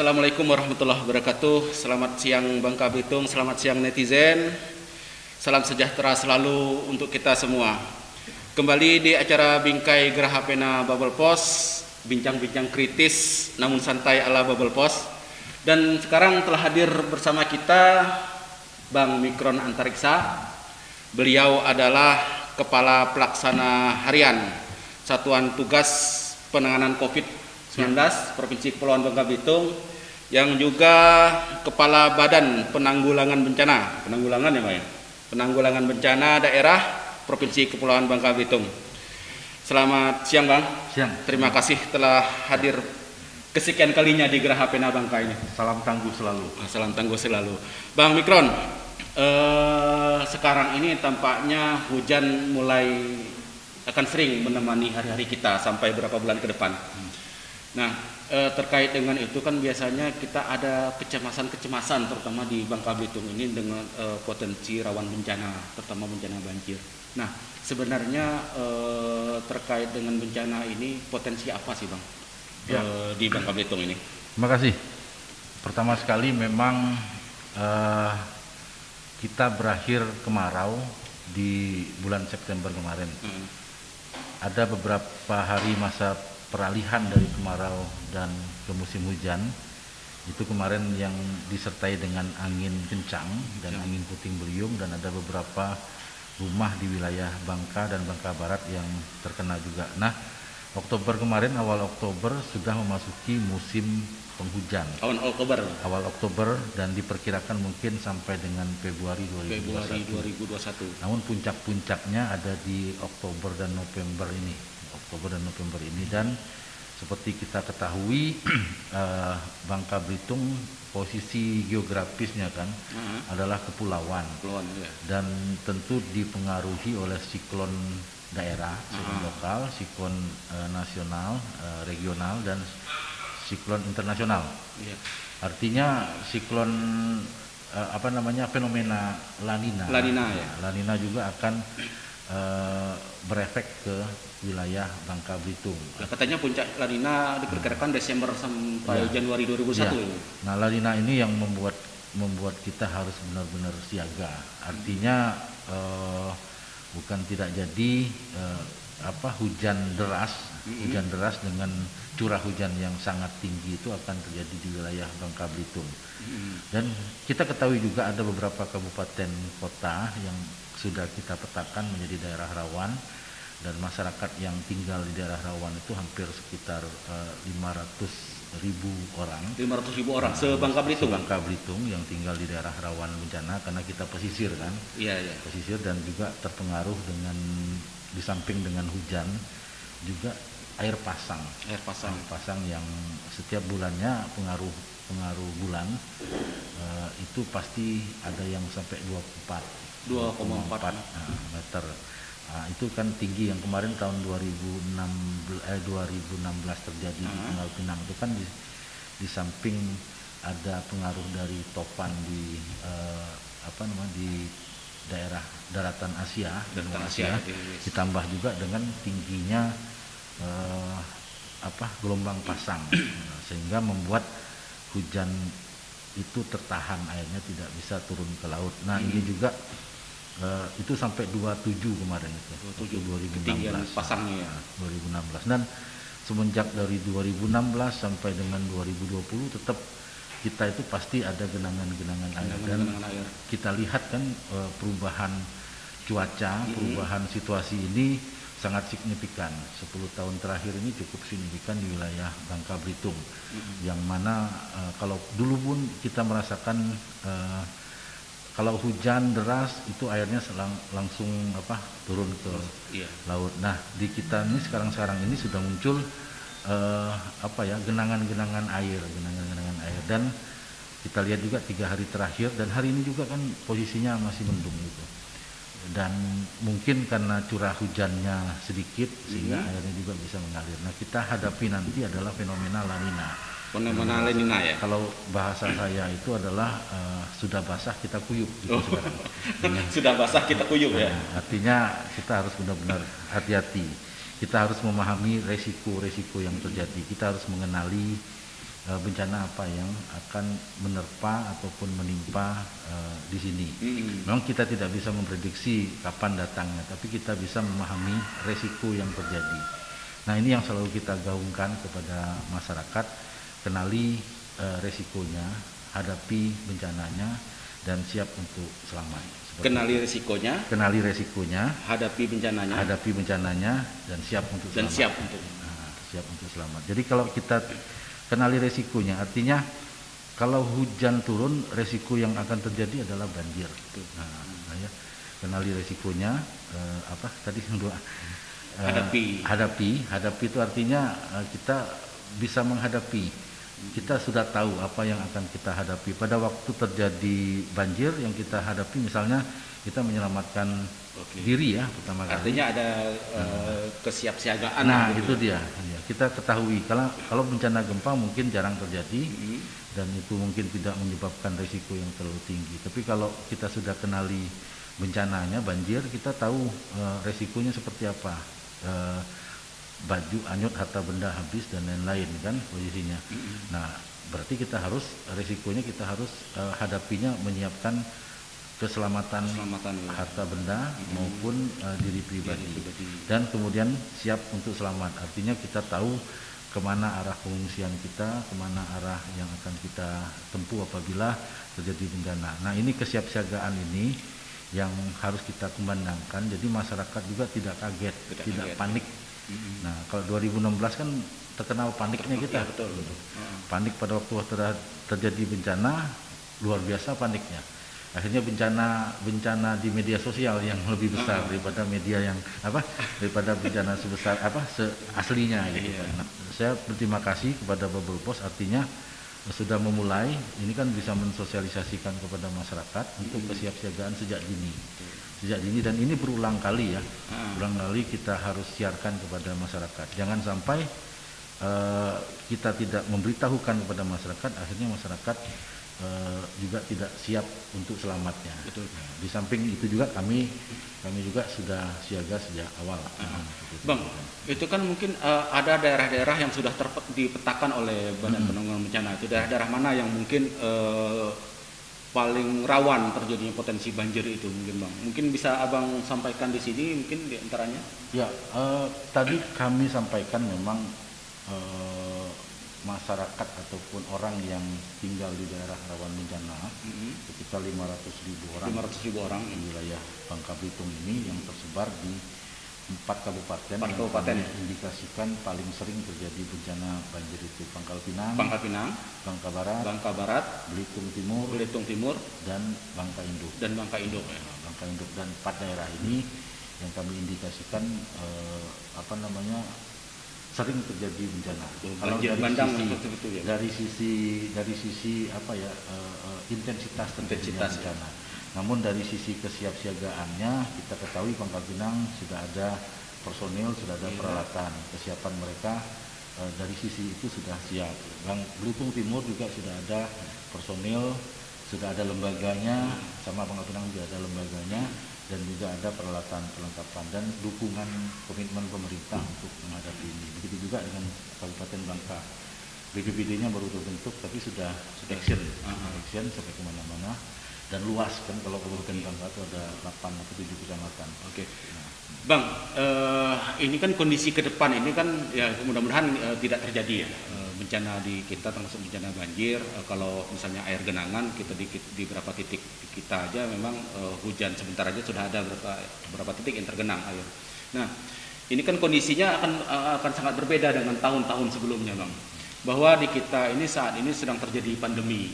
Assalamualaikum warahmatullahi wabarakatuh. Selamat siang Bangka Belitung, selamat siang netizen. Salam sejahtera selalu untuk kita semua. Kembali di acara Bingkai Geraha Pena Bubble Post, bincang-bincang kritis namun santai ala Bubble Post. Dan sekarang telah hadir bersama kita Bang Mikron Antariksa. Beliau adalah Kepala Pelaksana Harian Satuan Tugas Penanganan COVID-19 Provinsi Kepulauan Bangka Belitung, yang juga Kepala Badan Penanggulangan Bencana Penanggulangan Bencana Daerah Provinsi Kepulauan Bangka Belitung. Selamat siang Bang. Siang. Terima kasih telah hadir kesekian kalinya di Geraha Pena Bangka ini. Salam tangguh selalu. Salam tangguh selalu. Bang Mikron, sekarang ini tampaknya hujan mulai akan sering menemani hari-hari kita sampai beberapa bulan ke depan. Nah, terkait dengan itu kan biasanya kita ada kecemasan terutama di Bangka Belitung ini dengan potensi rawan bencana, terutama bencana banjir. Nah, sebenarnya terkait dengan bencana ini potensi apa sih Bang di Bangka Belitung ini? Terima kasih. Pertama sekali memang kita berakhir kemarau di bulan September kemarin. Ada beberapa hari masa peralihan dari kemarau dan ke musim hujan. Itu kemarin yang disertai dengan angin kencang dan angin puting beliung, dan ada beberapa rumah di wilayah Bangka dan Bangka Barat yang terkena juga. Nah, Oktober kemarin, awal Oktober sudah memasuki musim penghujan. Awal Oktober dan diperkirakan mungkin sampai dengan Februari 2021. Namun puncak-puncaknya ada di Oktober dan November ini. Dan seperti kita ketahui Bangka Belitung posisi geografisnya kan adalah kepulauan, dan tentu dipengaruhi oleh siklon daerah, siklon lokal, siklon nasional, regional, dan siklon internasional. Artinya siklon fenomena La Nina juga akan berefek ke wilayah Bangka Belitung. Katanya puncak La Nina diperkirakan Desember sampai Januari 2021. Nah, La Nina ini yang membuat kita harus benar-benar siaga. Artinya bukan tidak jadi hujan deras dengan curah hujan yang sangat tinggi itu akan terjadi di wilayah Bangka Belitung. Dan kita ketahui juga ada beberapa kabupaten kota yang sudah kita petakan menjadi daerah rawan, dan masyarakat yang tinggal di daerah rawan itu hampir sekitar 500.000 orang. 500.000 orang se-Bangka Belitung. Bangka Belitung yang tinggal di daerah rawan bencana, karena kita pesisir kan. Pesisir, dan juga terpengaruh dengan, di samping dengan hujan juga air pasang yang setiap bulannya pengaruh bulan itu pasti ada yang sampai 2,4 meter. Nah, itu kan tinggi. Yang kemarin tahun 2016 terjadi di Tunggal Pinang itu kan di samping ada pengaruh dari topan di di daerah daratan Asia, ditambah juga dengan tingginya gelombang pasang, sehingga membuat hujan itu tertahan, airnya tidak bisa turun ke laut. Nah, ini juga itu sampai 27 kemarin itu. 2016 pasangnya ya. 2016. Dan semenjak dari 2016 sampai dengan 2020 tetap kita itu pasti ada genangan air. Dan kita lihat kan perubahan cuaca, perubahan situasi ini sangat signifikan. 10 tahun terakhir ini cukup signifikan di wilayah Bangka Belitung, yang mana kalau dulu pun kita merasakan kalau hujan deras itu airnya langsung turun ke laut. Nah, di kita ini sekarang ini sudah muncul genangan-genangan air, dan kita lihat juga 3 hari terakhir, dan hari ini juga kan posisinya masih mendung gitu. Dan mungkin karena curah hujannya sedikit sehingga airnya juga bisa mengalir. Nah, kita hadapi nanti adalah fenomena La Nina. Ya. Kalau bahasa saya itu adalah sudah basah kita kuyup gitu sekarang. Sudah basah kita kuyup ya. Artinya kita harus benar-benar hati-hati. Kita harus memahami resiko-resiko yang terjadi. Kita harus mengenali bencana apa yang akan menerpa ataupun menimpa di sini. Memang kita tidak bisa memprediksi kapan datangnya, tapi kita bisa memahami resiko yang terjadi. Nah, ini yang selalu kita gaungkan kepada masyarakat, kenali resikonya, hadapi bencananya, dan siap untuk selamat. Kenali resikonya, hadapi bencananya, dan siap untuk selamat. Siap untuk selamat. Jadi kalau kita kenali resikonya, artinya kalau hujan turun, resiko yang akan terjadi adalah banjir. Ya. Kenali resikonya, apa tadi yang dua? Hadapi itu artinya kita bisa menghadapi. Kita sudah tahu apa yang akan kita hadapi. Pada waktu terjadi banjir, yang kita hadapi misalnya kita menyelamatkan diri ya pertama kali. Artinya ada kesiapsiagaan. Nah, itu dia. Kita ketahui kalau bencana gempa mungkin jarang terjadi dan itu mungkin tidak menyebabkan risiko yang terlalu tinggi. Tapi kalau kita sudah kenali bencananya banjir, kita tahu risikonya seperti apa. Baju anyut, harta benda habis dan lain-lain kan posisinya. Nah, berarti risikonya kita harus hadapinya, menyiapkan keselamatan harta benda maupun diri pribadi. Dan kemudian siap untuk selamat, artinya kita tahu kemana arah pengungsian kita, kemana arah yang akan kita tempuh apabila terjadi bencana. Nah, ini kesiapsiagaan ini yang harus kita kembangkan, jadi masyarakat juga tidak kaget, tidak panik. Nah, kalau 2016 kan terkenal paniknya kita. Ya, betul. Panik pada waktu terjadi bencana, luar biasa paniknya. Akhirnya bencana di media sosial yang lebih besar daripada media yang daripada bencana sebesar aslinya gitu. Nah, saya berterima kasih kepada Bubble Post, artinya sudah memulai ini kan bisa mensosialisasikan kepada masyarakat untuk kesiapsiagaan sejak dini dan ini berulang kali ya. Berulang kali kita harus siarkan kepada masyarakat. Jangan sampai kita tidak memberitahukan kepada masyarakat, akhirnya masyarakat juga tidak siap untuk selamatnya. Betul. Di samping itu juga kami juga sudah siaga sejak awal. Bang, itu kan mungkin ada daerah-daerah yang sudah dipetakan oleh Badan Penanggulangan Bencana. Itu daerah-daerah mana yang mungkin paling rawan terjadinya potensi banjir itu mungkin Bang? Mungkin bisa Abang sampaikan di sini mungkin di antaranya? Ya, tadi kami sampaikan memang masyarakat ataupun orang yang tinggal di daerah rawan bencana sekitar 500.000 orang di wilayah Bangka Belitung ini yang tersebar di 4 kabupaten yang indikasikan paling sering terjadi bencana banjir itu Pangkal Pinang, Bangka Barat, Belitung Timur dan Bangka Induk. Bangka Induk dan 4 daerah ini yang kami indikasikan sering terjadi bencana. Kalau dari sisi intensitas terjadinya bencana. Namun dari sisi kesiapsiagaannya kita ketahui Pangkal Pinang sudah ada personil, sudah ada peralatan, kesiapan mereka dari sisi itu sudah siap. Belitung Timur juga sudah ada personil, sudah ada lembaganya, sama Pangkal Pinang juga ada lembaganya. Dan juga ada peralatan perlengkapan dan dukungan komitmen pemerintah untuk menghadapi ini. Begitu juga dengan Kabupaten Bangka. BPBD-nya baru terbentuk tapi sudah action sampai kemana-mana dan luas kan. Kalau Kabupaten Bangka itu ada 8 atau 7 kecamatan. Bang, ini kan kondisi ke depan ini kan ya mudah-mudahan tidak terjadi ya bencana di kita, termasuk bencana banjir. Kalau misalnya air genangan kita di beberapa titik kita aja memang hujan sebentar aja sudah ada beberapa titik yang tergenang air. Nah, ini kan kondisinya akan sangat berbeda dengan tahun-tahun sebelumnya, Bang. Bahwa di kita ini saat ini sedang terjadi pandemi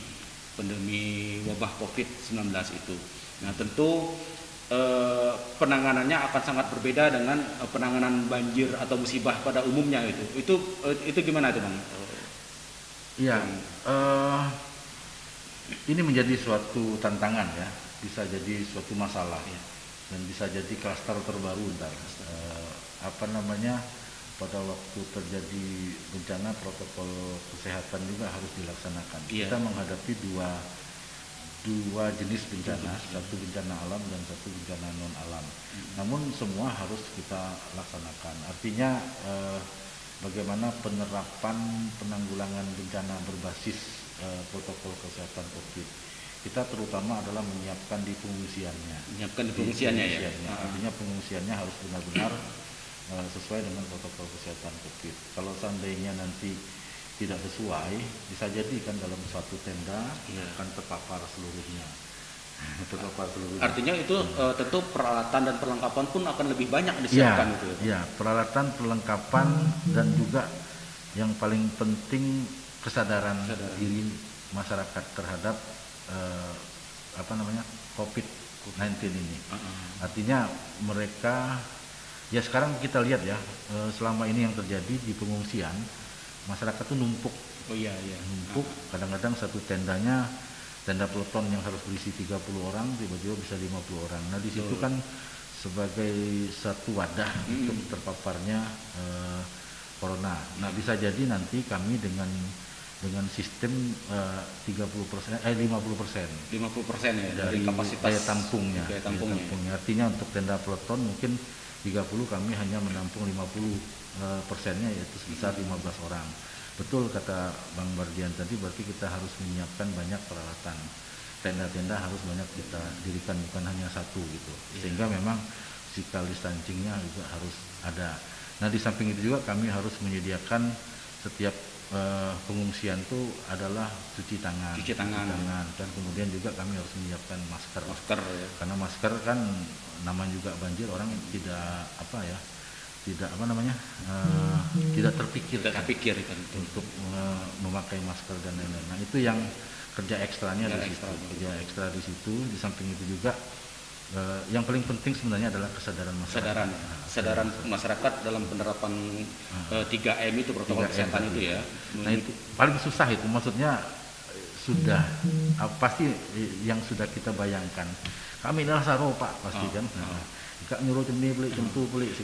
wabah COVID-19 itu. Nah, tentu penanganannya akan sangat berbeda dengan penanganan banjir atau musibah pada umumnya itu gimana itu Bang? Iya, ini menjadi suatu tantangan ya, bisa jadi suatu masalah ya, dan bisa jadi klaster terbaru ntar. Pada waktu terjadi bencana protokol kesehatan juga harus dilaksanakan. Kita menghadapi dua jenis bencana, satu bencana alam dan satu bencana non alam. Namun semua harus kita laksanakan. Artinya bagaimana penerapan penanggulangan bencana berbasis protokol kesehatan COVID. Kita terutama adalah menyiapkan di pengungsiannya. Menyiapkan di pengungsiannya ya. Artinya pengungsiannya harus benar-benar sesuai dengan protokol kesehatan COVID. Kalau seandainya nanti tidak sesuai, bisa jadi kan dalam suatu tenda akan terpapar seluruhnya. Artinya itu tentu peralatan dan perlengkapan pun akan lebih banyak disiapkan gitu. Ya, peralatan, perlengkapan dan juga yang paling penting kesadaran diri masyarakat terhadap COVID-19 ini. Artinya mereka ya sekarang kita lihat ya, selama ini yang terjadi di pengungsian, masyarakat tuh numpuk. Numpuk, kadang-kadang satu tenda peloton yang harus berisi 30 orang tiba-tiba bisa 50 orang. Nah, di situ kan sebagai satu wadah untuk terpaparnya corona. Nah, bisa jadi nanti kami dengan sistem 50% ya dari kapasitas daya tampungnya. Artinya untuk tenda peloton mungkin 30, kami hanya menampung 50%-nya, yaitu sebesar 15 orang. Betul kata Bang Bardian tadi, berarti kita harus menyiapkan banyak peralatan. Tenda-tenda harus banyak kita dirikan, bukan hanya satu gitu. Sehingga memang physical distancing-nya juga harus ada. Nah, di samping itu juga kami harus menyediakan setiap pengungsian itu adalah cuci tangan. Dan kemudian juga kami harus menyiapkan masker ya. Karena masker kan namanya juga banjir, orang tidak terpikirkan untuk memakai masker dan lain-lain. Nah, itu yang kerja ekstranya di situ. Di samping itu juga yang paling penting sebenarnya adalah kesadaran masyarakat. Kesadaran masyarakat dalam penerapan 3M itu, protokol kesehatan itu ya. Nah, itu paling susah itu, maksudnya sudah pasti yang sudah kita bayangkan. Kami adalah saro Pak, pasti kan. Nyuruh beli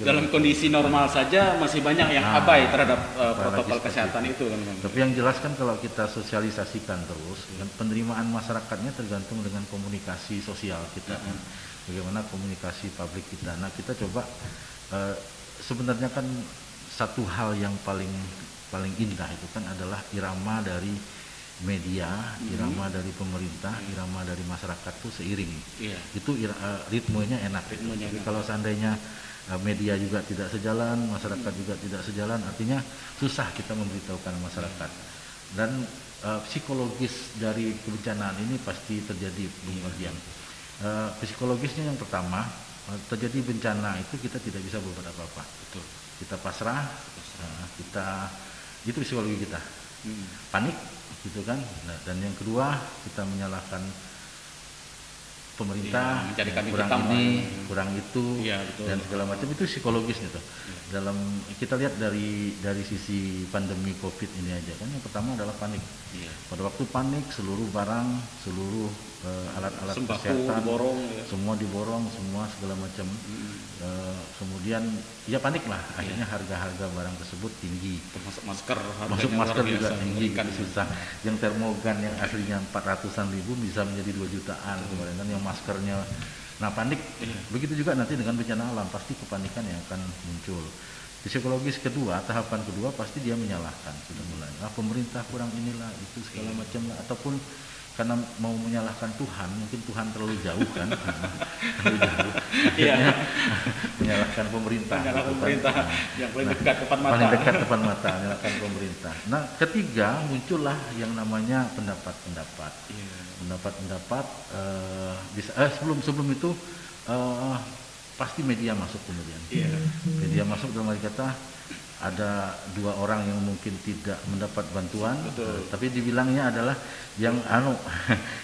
dalam kondisi normal saja masih banyak yang abai terhadap protokol kesehatan itu kan. Tapi yang jelas kan kalau kita sosialisasikan terus, dan penerimaan masyarakatnya tergantung dengan komunikasi sosial kita kan. Bagaimana komunikasi publik kita. Nah, kita coba sebenarnya kan satu hal yang paling indah itu kan adalah irama dari media, irama dari pemerintah, irama dari masyarakat tuh seiring. Itu ritmenya enak. Jadi kalau seandainya media juga tidak sejalan, masyarakat juga tidak sejalan, artinya susah kita memberitahukan masyarakat. Dan psikologis dari kebencanaan ini pasti terjadi, Bung Mardian. Psikologisnya yang pertama, terjadi bencana itu kita tidak bisa berbuat apa-apa. Kita pasrah, itu psikologi kita. Panik gitu kan. Nah, dan yang kedua, kita menyalahkan pemerintah, kurang ini, kurang itu, dan segala macam. Itu psikologisnya tuh. Dalam kita lihat dari sisi pandemi COVID ini aja kan, yang pertama adalah panik. Pada waktu panik, seluruh barang, seluruh alat-alat kesehatan semua diborong, semua segala macam. Kemudian ya panik lah, akhirnya harga-harga barang tersebut tinggi. Masuk masker juga tinggi, susah. Yang termogan yang aslinya 400-an ribu bisa menjadi 2 jutaan kemarin kan, yang maskernya. Nah, panik. Begitu juga nanti dengan bencana alam, pasti kepanikan yang akan muncul. Psikologis kedua, tahapan kedua, pasti dia menyalahkan, sudah mulai. Pemerintah kurang inilah, itu segala macam lah, ataupun karena mau menyalahkan Tuhan, mungkin Tuhan terlalu jauh kan, terlalu jauh. Akhirnya menyalahkan pemerintah. Yang paling dekat depan mata. Paling dekat depan mata, menyalahkan pemerintah. Nah, ketiga muncullah yang namanya pendapat-pendapat. Pendapat-pendapat sebelum itu pasti media masuk kemudian. Media masuk dalam arti kata ada 2 orang yang mungkin tidak mendapat bantuan, tapi dibilangnya adalah yang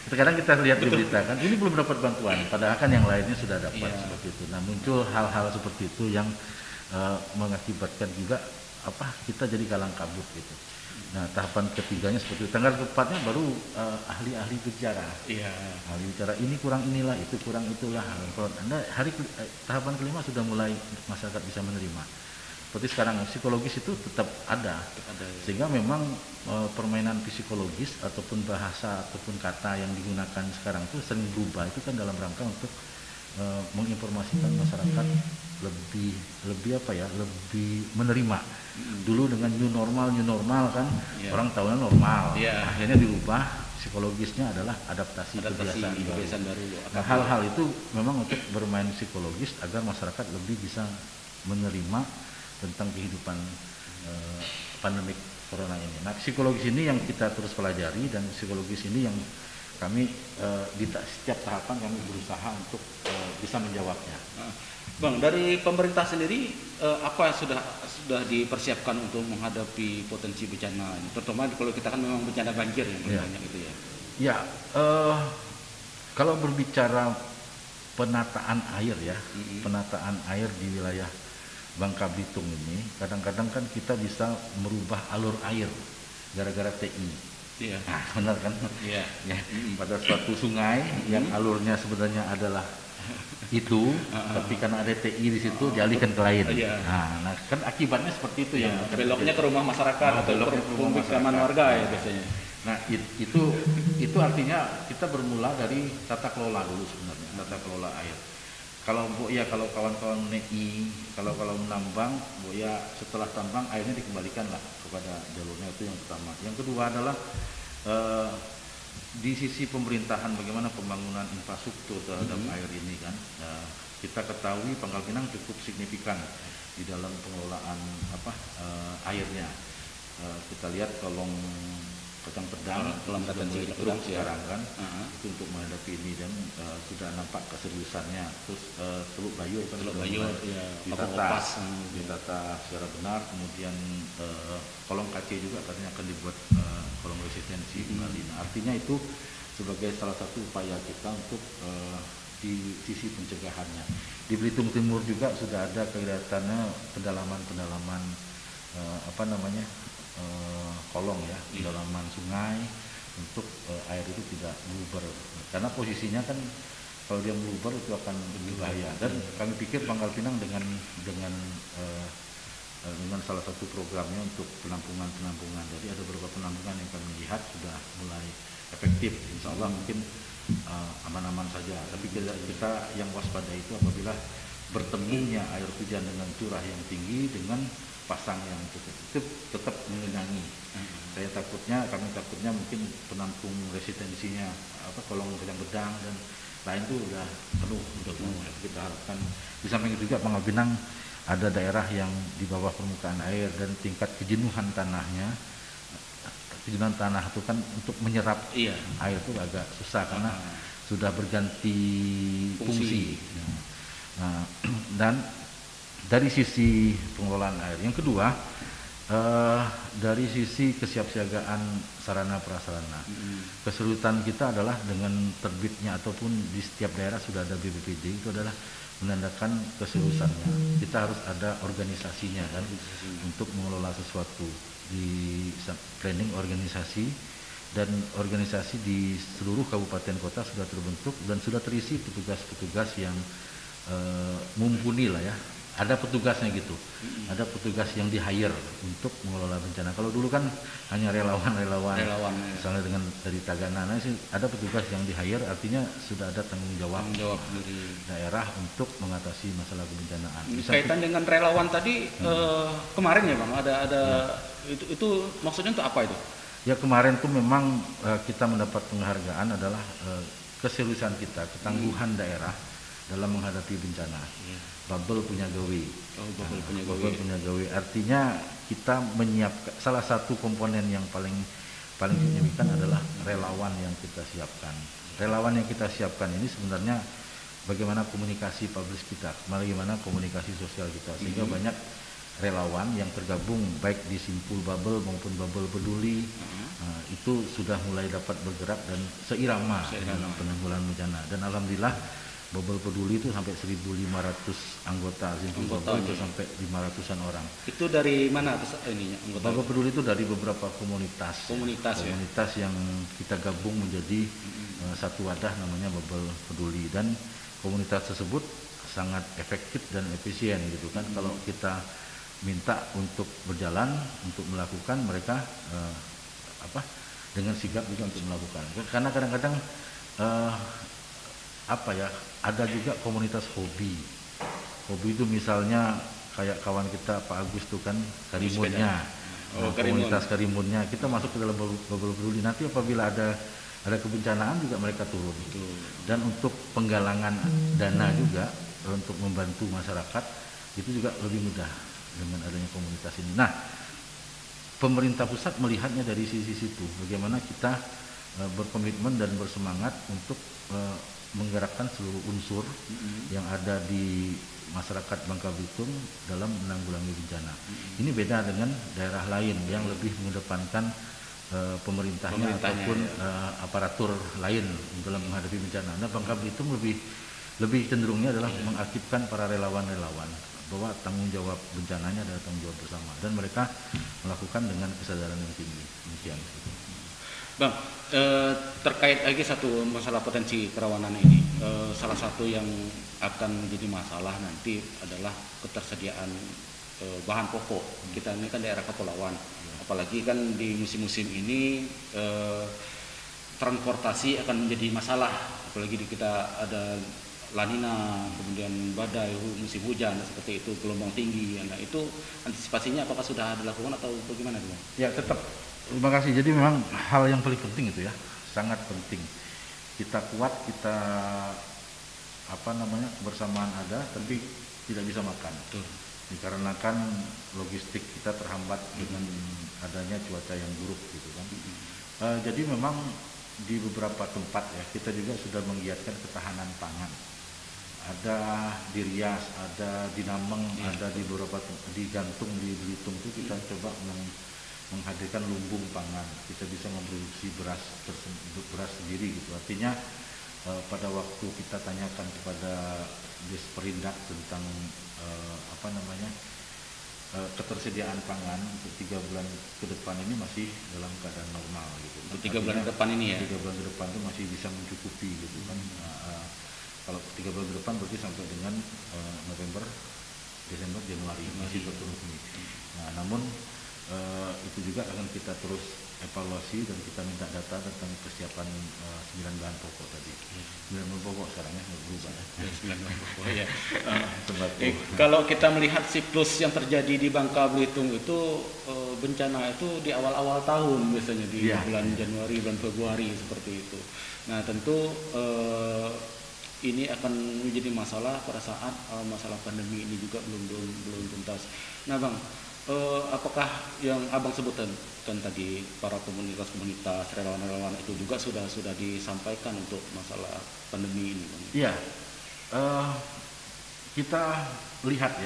Kadang kita lihat di berita kan, ini belum dapat bantuan, padahal kan yang lainnya sudah dapat seperti itu. Nah, muncul hal-hal seperti itu yang mengakibatkan juga kita jadi kalang kabut gitu. Nah, tahapan ketiganya seperti itu. Tanggal keempatnya baru ahli-ahli bicara. Ahli bicara ini kurang inilah, itu kurang itulah. Tahapan kelima sudah mulai masyarakat bisa menerima. Seperti sekarang psikologis itu tetap ada. Sehingga memang permainan psikologis ataupun bahasa ataupun kata yang digunakan sekarang itu sering berubah, itu kan dalam rangka untuk menginformasikan masyarakat lebih apa ya, lebih menerima. Dulu dengan new normal kan, orang tahunya normal, akhirnya dirubah. Psikologisnya adalah adaptasi kebiasaan baru. Nah, hal-hal itu memang untuk bermain psikologis agar masyarakat lebih bisa menerima tentang kehidupan pandemik corona ini. Nah, psikologis ini yang kita terus pelajari, dan psikologis ini yang kami di setiap tahapan kami berusaha untuk bisa menjawabnya. Bang, dari pemerintah sendiri apa yang sudah dipersiapkan untuk menghadapi potensi bencana ini? Terutama kalau kita kan memang bencana banjir yang banyak itu ya. Ya, kalau berbicara penataan air ya, penataan air di wilayah Bangka Belitung ini, kadang-kadang kan kita bisa merubah alur air gara-gara TI. Iya. Nah, benar kan? Iya. Ya, pada suatu sungai yang alurnya sebenarnya adalah itu, tapi karena ada TI di situ dialihkan ke lain. Nah, kan akibatnya seperti itu ya. Beloknya ke rumah masyarakat atau ke pemukiman warga ya biasanya. Nah, itu artinya kita bermula dari tata kelola dulu sebenarnya, tata kelola air. Kalau kawan-kawan NEI, kalau menambang, setelah tambang airnya dikembalikanlah kepada jalurnya, itu yang pertama. Yang kedua adalah di sisi pemerintahan, bagaimana pembangunan infrastruktur terhadap air ini kan. Kita ketahui Pangkal Pinang cukup signifikan di dalam pengelolaan airnya. Kita lihat kolong Kacang Pedang, Pedang sekarang kan, itu untuk menghadapi ini, dan sudah nampak keseriusannya. Terus Teluk Bayu kan ditata secara benar, kemudian kolong KC juga katanya akan dibuat kolong resistensi kembali. Nah, artinya itu sebagai salah satu upaya kita untuk di sisi pencegahannya. Di Belitung Timur juga sudah ada kegiatannya pendalaman kolong ya, kedalaman sungai untuk air itu tidak meluber, karena posisinya kan kalau dia meluber itu akan berbahaya. Dan kami pikir Pangkal Pinang dengan salah satu programnya untuk penampungan, jadi ada beberapa penampungan yang kami lihat sudah mulai efektif. Insya Allah mungkin aman-aman saja, tapi kita yang waspada itu apabila bertemunya air hujan dengan curah yang tinggi dengan pasang yang tetap mengenangi. Kami takutnya mungkin penampung resistensinya kolong Kacang Pedang dan lain itu udah penuh. Kita harapkan di samping itu juga Pangkal Pinang ada daerah yang di bawah permukaan air, dan tingkat kejenuhan tanah itu kan untuk menyerap air itu agak susah karena sudah berganti fungsi. Nah, dan dari sisi pengelolaan air, yang kedua dari sisi kesiapsiagaan sarana prasarana, kesulitan kita adalah dengan terbitnya ataupun di setiap daerah sudah ada BPPD, itu adalah menandakan keseriusannya. Kita harus ada organisasinya kan, untuk mengelola sesuatu, di planning organisasi, dan organisasi di seluruh kabupaten kota sudah terbentuk dan sudah terisi petugas-petugas yang mumpuni lah ya. Ada petugasnya gitu, ada petugas yang di-hire untuk mengelola bencana. Kalau dulu kan hanya relawan, misalnya dari Tagana, ada petugas yang di-hire, artinya sudah ada tanggung jawab dari daerah untuk mengatasi masalah kebencanaan. Kaitan dengan relawan tadi, kemarin ya Bang, ada itu maksudnya untuk apa itu? Ya, kemarin tuh memang kita mendapat penghargaan adalah keseriusan kita, ketangguhan daerah dalam menghadapi bencana. Bubble punya gawe. Bubble punya gawe. Artinya kita menyiapkan, salah satu komponen yang paling signifikan adalah relawan yang kita siapkan. Relawan yang kita siapkan ini sebenarnya bagaimana komunikasi publis kita, bagaimana komunikasi sosial kita, sehingga banyak relawan yang tergabung baik di Simpul Bubble maupun Bubble Peduli, itu sudah mulai dapat bergerak dan seirama dalam penanggulangan bencana. Dan alhamdulillah Bubble Peduli itu sampai 1.500 anggota, Simpul Bubble itu sampai 500-an orang. Itu dari mana ininya anggota? Bubble Peduli itu dari beberapa komunitas yang kita gabung menjadi satu wadah namanya Bubble Peduli, dan komunitas tersebut sangat efektif dan efisien gitu kan. Kalau kita minta untuk berjalan, untuk melakukan, mereka dengan sigap juga untuk melakukan. Karena kadang-kadang apa ya, ada juga komunitas hobi. Hobi itu misalnya kayak kawan kita Pak Agus tuh kan karimunnya. Komunitas karimunnya kita masuk ke dalam bubble peduli. Nanti apabila ada kebencanaan juga mereka turun. Dan untuk penggalangan dana juga untuk membantu masyarakat itu juga lebih mudah dengan adanya komunitas ini. Nah, pemerintah pusat melihatnya dari sisi situ, bagaimana kita berkomitmen dan bersemangat untuk menggerakkan seluruh unsur yang ada di masyarakat Bangka Belitung dalam menanggulangi bencana. Ini beda dengan daerah lain yang lebih mengedepankan pemerintahnya ataupun aparatur lain dalam menghadapi bencana. Nah, Bangka Belitung lebih cenderungnya adalah mengaktifkan para relawan-relawan bahwa tanggung jawab bencananya adalah tanggung jawab bersama, dan mereka melakukan dengan kesadaran yang tinggi. Demikian. Bang, terkait lagi satu masalah potensi kerawanan ini, salah satu yang akan menjadi masalah nanti adalah ketersediaan bahan pokok. Kita ini kan daerah kepulauan, apalagi kan di musim-musim ini transportasi akan menjadi masalah, apalagi di kita ada La Nina, kemudian badai, musim hujan seperti itu, gelombang tinggi. Nah, itu antisipasinya apakah sudah dilakukan atau bagaimana, Bang? Ya, tetap. Terima kasih. Jadi memang hal yang paling penting itu ya, sangat penting. Kita kuat, kita kebersamaan ada, tapi tidak bisa makan. Betul. Dikarenakan logistik kita terhambat dengan adanya cuaca yang buruk gitu kan. Jadi memang di beberapa tempat ya kita juga sudah menggiatkan ketahanan pangan. Ada di Rias, ada di Nameng, ada di beberapa di Gantung, di Belitung itu kita coba menghadirkan lumbung pangan. Kita bisa memproduksi beras sendiri gitu. Artinya pada waktu kita tanyakan kepada Desperindak tentang ketersediaan pangan untuk 3 bulan ke depan ini masih dalam keadaan normal gitu. Untuk 3 bulan ke depan ini ya? 3 bulan ke depan itu masih bisa mencukupi gitu kan. Kalau 3 bulan ke depan berarti sampai dengan November, Desember, Januari masih terpenuhi. Nah, namun itu juga akan kita terus evaluasi dan kita minta data tentang persiapan 9 bahan pokok tadi. 9 bahan pokok sekarang ya berubah ya. 9 bahan pokok ya. Kalau kita melihat siklus yang terjadi di Bangka Belitung itu bencana itu di awal-awal tahun biasanya di bulan Januari, bulan Februari seperti itu. Nah, tentu ini akan menjadi masalah pada saat masalah pandemi ini juga belum tuntas. Nah, Bang, apakah yang Abang sebutkan tadi para komunitas relawan-relawan itu juga sudah disampaikan untuk masalah pandemi ini, Bang? Iya, kita lihat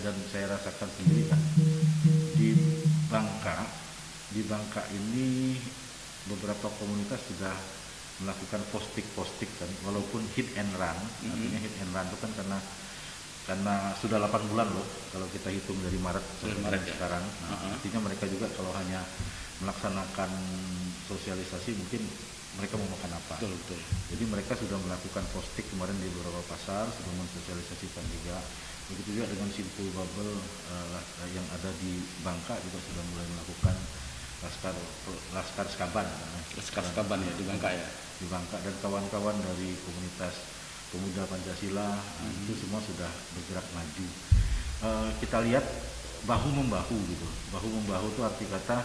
dan saya rasakan sendiri kan di Bangka ini beberapa komunitas sudah melakukan posting kan, walaupun hit and run. Artinya hit and run itu kan karena sudah 8 bulan loh kalau kita hitung dari Maret sampai sekarang. Artinya mereka juga kalau hanya melaksanakan sosialisasi mungkin mereka mau makan apa. Betul. Jadi mereka sudah melakukan posting kemarin di beberapa pasar, sudah mensosialisasikan juga. Begitu juga dengan Simpul Bubble yang ada di Bangka juga sudah mulai melakukan Laskar Skaban. Laskar Skaban ya di Bangka ya. Di Bangka, dan kawan-kawan dari komunitas pemuda Pancasila itu semua sudah bergerak maju. Kita lihat bahu membahu gitu. Bahu membahu itu arti kata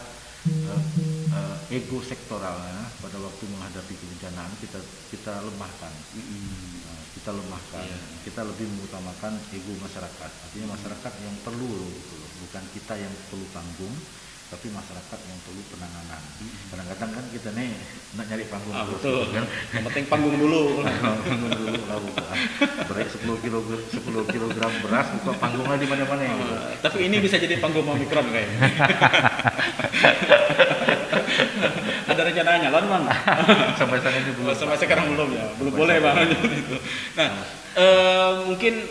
ego sektoralnya pada waktu menghadapi kebencanaan kita lemahkan. Kita lebih mengutamakan ego masyarakat. Artinya masyarakat yang perlu gitu loh. Bukan kita yang perlu tanggung, tapi masyarakat yang perlu penanganan. Kadang-kadang kan kita nih nak nyari panggung betul. Kan? Yang penting panggung dulu. Panggung dulu lah, berat 10 kilogram beras, buka panggungnya di mana-mana ya. Gitu. Tapi ini bisa jadi panggung Omikron kayaknya. Ada rencananya, Lon, Bang? Sampai sekarang ini belum. Sampai sekarang belum ya, belum boleh Bang. Nah, mungkin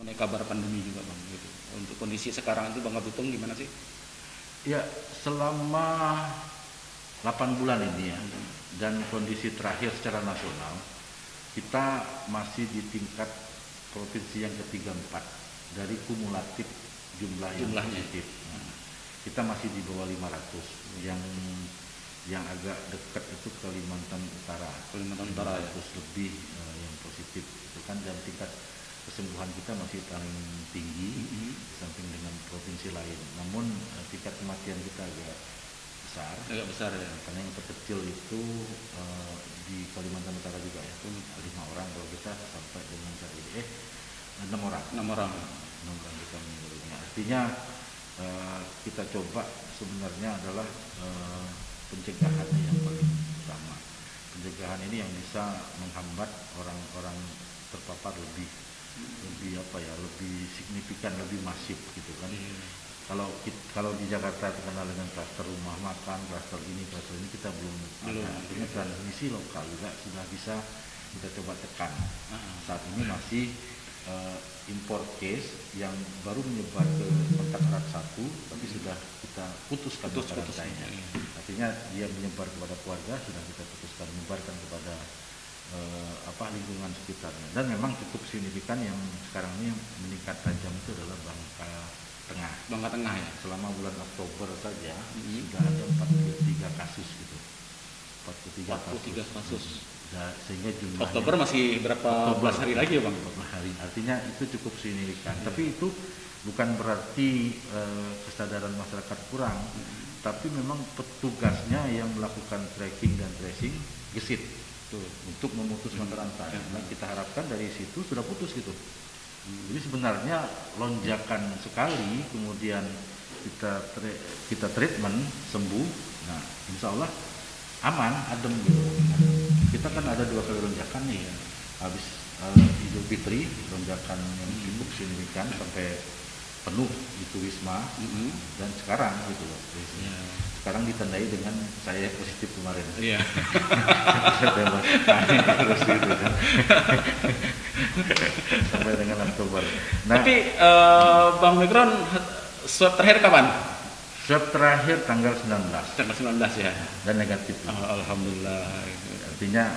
mengenai kabar pandemi juga, Bang. Gitu. Untuk kondisi sekarang itu Bangka Belitung gimana sih? Ya, selama 8 bulan ini ya, dan kondisi terakhir secara nasional, kita masih di tingkat provinsi yang ke-3-4 dari kumulatif jumlahnya positif. Kita masih di bawah 500, yang yang agak dekat itu Kalimantan Utara. Kalimantan Utara ya. Terus lebih yang positif itu kan, dan tingkat kesembuhan kita masih paling tinggi samping dengan provinsi lain. Namun tingkat kematian kita agak besar ya. Karena yang terkecil itu di Kalimantan Utara juga ya, 5 orang. Kalau kita sampai dengan saat ini 6 orang. 6 orang kita meninggal dunia. Artinya kita coba sebenarnya adalah pencegahan yang paling utama. Pencegahan ini yang bisa menghambat orang-orang terpapar lebih signifikan, lebih masif gitu kan. Kalau di Jakarta terkenal dengan klaster rumah makan, klaster ini kita belum ada. Artinya transmisi lokal juga sudah bisa kita coba tekan. Saat ini masih import case yang baru menyebar ke kontak erat 1, tapi sudah kita putuskan rantainya. Artinya dia menyebar kepada keluarga, sudah kita putuskan menyebarkan kepada lingkungan sekitarnya. Dan memang cukup signifikan yang sekarang ini yang meningkat tajam itu adalah Bangka Tengah ya. Selama bulan Oktober saja sudah ada 43 kasus gitu. 43 kasus. Sehingga jumlah Oktober masih berapa belas hari lagi ya Bang? Hari. Artinya itu cukup signifikan. Tapi itu bukan berarti kesadaran masyarakat kurang, tapi memang petugasnya yang melakukan tracking dan tracing gesit untuk memutus mata rantai. Nah, kita harapkan dari situ sudah putus gitu. Jadi sebenarnya lonjakan sekali, kemudian kita treatment sembuh. Nah, insya Allah aman, adem gitu. Kita kan ada 2 kali lonjakan nih ya. Habis Idul Fitri lonjakan yang cukup signifikan sampai penuh itu Wisma, dan sekarang gitu loh. Sekarang ditandai dengan saya positif kemarin. Iya. Terus gitu kan. Sampai dengan Oktober. Nah, tapi Bang Mikron swab terakhir kapan? Swab terakhir tanggal 19. Tanggal 19 ya. Dan negatif. Alhamdulillah. Artinya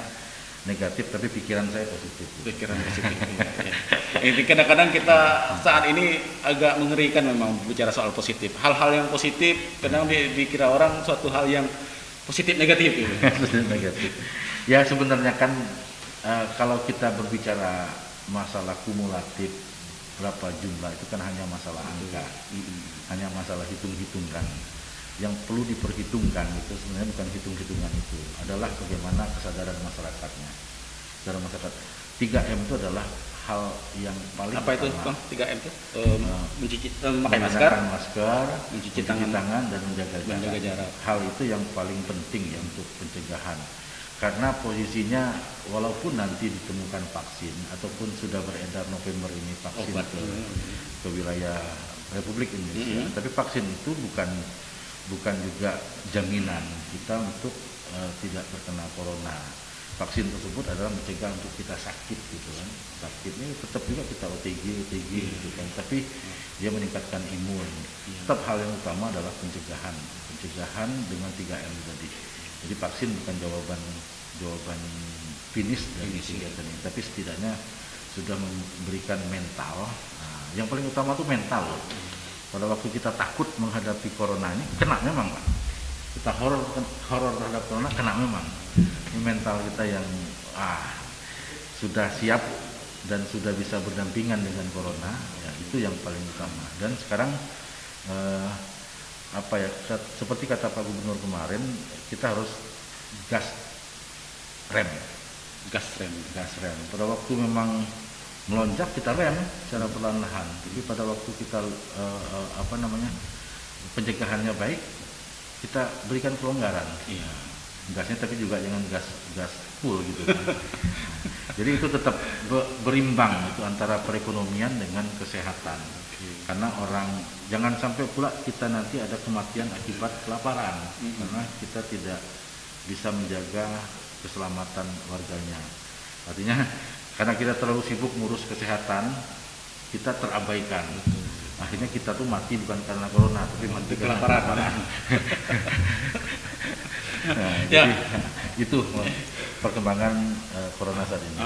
negatif, tapi pikiran saya positif. Pikiran positif. Ya. Ini kadang-kadang kita saat ini agak mengerikan memang bicara soal positif. Hal-hal yang positif kadang dikira orang suatu hal yang positif negatif. Positif negatif. Ya sebenarnya kan kalau kita berbicara masalah kumulatif berapa jumlah itu kan hanya masalah angka, hanya masalah hitung-hitungan. Yang perlu diperhitungkan itu sebenarnya bukan hitung-hitungan, itu adalah bagaimana kesadaran masyarakatnya. Kesadaran masyarakat 3M itu adalah hal yang paling apa utama. Itu Bang? 3M itu memakai masker, mencuci tangan dan menjaga jarak. Hal itu yang paling penting ya untuk pencegahan. Karena posisinya walaupun nanti ditemukan vaksin ataupun sudah beredar November ini vaksin ke wilayah Republik Indonesia, tapi vaksin itu bukan juga jaminan kita untuk tidak terkena corona. Vaksin tersebut adalah mencegah untuk kita sakit gitu kan. Sakitnya tetap juga kita OTG gitu kan, tapi dia meningkatkan imun. Tetap hal yang utama adalah pencegahan dengan 3M tadi. Jadi vaksin bukan jawaban finish dari kegiatan ini, tapi setidaknya sudah memberikan mental. Nah, yang paling utama itu mental. Pada waktu kita takut menghadapi corona ini, kena memang Pak. Kita horor terhadap corona, kena memang. Ini mental kita yang sudah siap dan sudah bisa berdampingan dengan corona, ya, itu yang paling utama. Dan sekarang seperti kata Pak Gubernur kemarin, kita harus gas rem. Pada waktu memang melonjak kita rem secara perlahan-lahan. Jadi pada waktu kita pencegahannya baik, kita berikan kelonggaran. Iya. Gasnya tapi juga jangan gas full gitu kan. Jadi itu tetap berimbang itu antara perekonomian dengan kesehatan. Karena jangan sampai pula kita nanti ada kematian akibat kelaparan, karena kita tidak bisa menjaga keselamatan warganya. Artinya karena kita terlalu sibuk ngurus kesehatan, kita terabaikan. Akhirnya kita tuh mati bukan karena corona, tapi mati karena kelaparan. Nah, ya. Jadi itu perkembangan corona saat ini.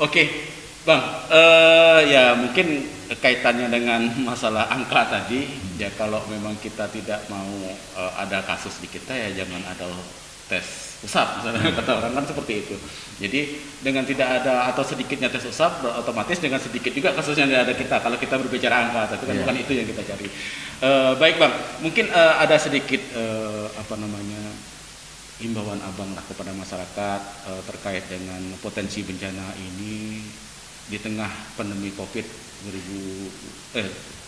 Oke. Bang, ya mungkin kaitannya dengan masalah angka tadi, ya kalau memang kita tidak mau ada kasus di kita ya jangan ada tes usap, misalnya kata orang kan seperti itu. Jadi dengan tidak ada atau sedikitnya tes usap, otomatis dengan sedikit juga kasusnya ada kita. Kalau kita berbicara angka, tapi kan bukan itu yang kita cari. Baik Bang, mungkin ada sedikit himbauan abang lah kepada masyarakat terkait dengan potensi bencana ini di tengah pandemi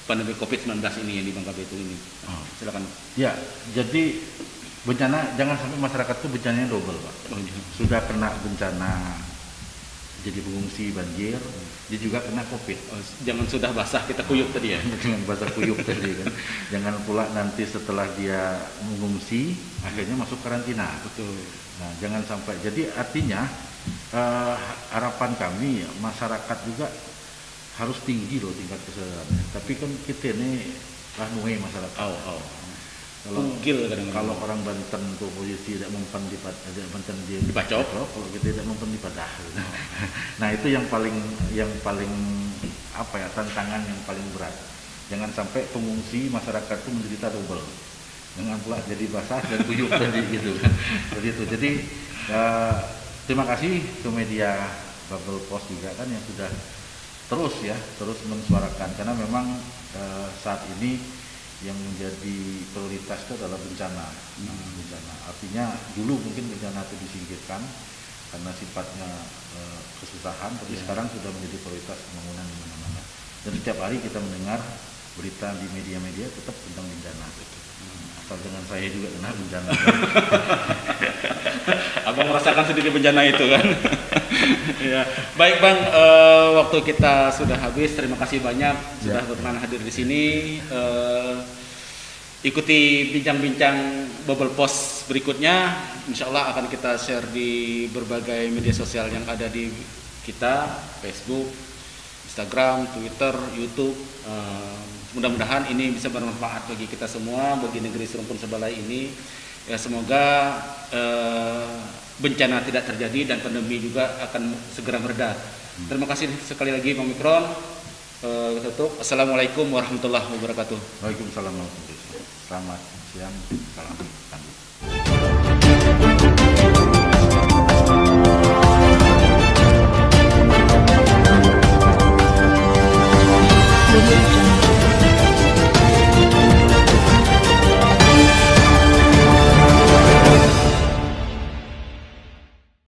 pandemi COVID-19 ini yang di Bangka Belitung ini. Silakan. Ya, jadi bencana jangan sampai masyarakat itu bencananya double, Pak. Sudah kena bencana jadi pengungsi banjir, dia juga kena COVID. Jangan sudah basah kita kuyup tadi ya. Jangan basah kuyup tadi kan. Jangan pula nanti setelah dia mengungsi akhirnya masuk karantina. Betul. Nah, jangan sampai. Jadi artinya harapan kami masyarakat juga harus tinggi loh tingkat kesadarannya. Tapi kan kita ini nuai masyarakat. Kalau orang Banten tuh posisi tidak mempan di Banten dia dibacok, kalau kita tidak mempan di padah. Nah itu yang paling tantangan yang paling berat. Jangan sampai pengungsi masyarakat itu menderita double. Jangan pula jadi basah dan kuyup tadi gitu kan. Jadi terima kasih ke media Bubble Post juga kan yang sudah terus mensuarakan, karena memang saat ini yang menjadi prioritas itu adalah bencana. Bencana artinya dulu mungkin bencana itu disingkirkan karena sifatnya kesusahan, tapi sekarang sudah menjadi prioritas pembangunan di mana-mana. Dan setiap hari kita mendengar berita di media-media tetap tentang bencana. Asal dengan saya juga kena bencana. Abang merasakan sendiri bencana itu kan. Ya. Baik Bang, waktu kita sudah habis. Terima kasih banyak sudah berkenan hadir di sini. Ikuti bincang-bincang Bubble Post berikutnya. Insya Allah akan kita share di berbagai media sosial yang ada di kita, Facebook, Instagram, Twitter, YouTube. Mudah-mudahan ini bisa bermanfaat bagi kita semua, bagi negeri Serumpun Sebalai ini. Ya, semoga bencana tidak terjadi dan pandemi juga akan segera mereda. Terima kasih sekali lagi Bang Mikron. Tutup. Assalamualaikum warahmatullahi wabarakatuh. Waalaikumsalam warahmatullahi wabarakatuh. Selamat siang. Salam.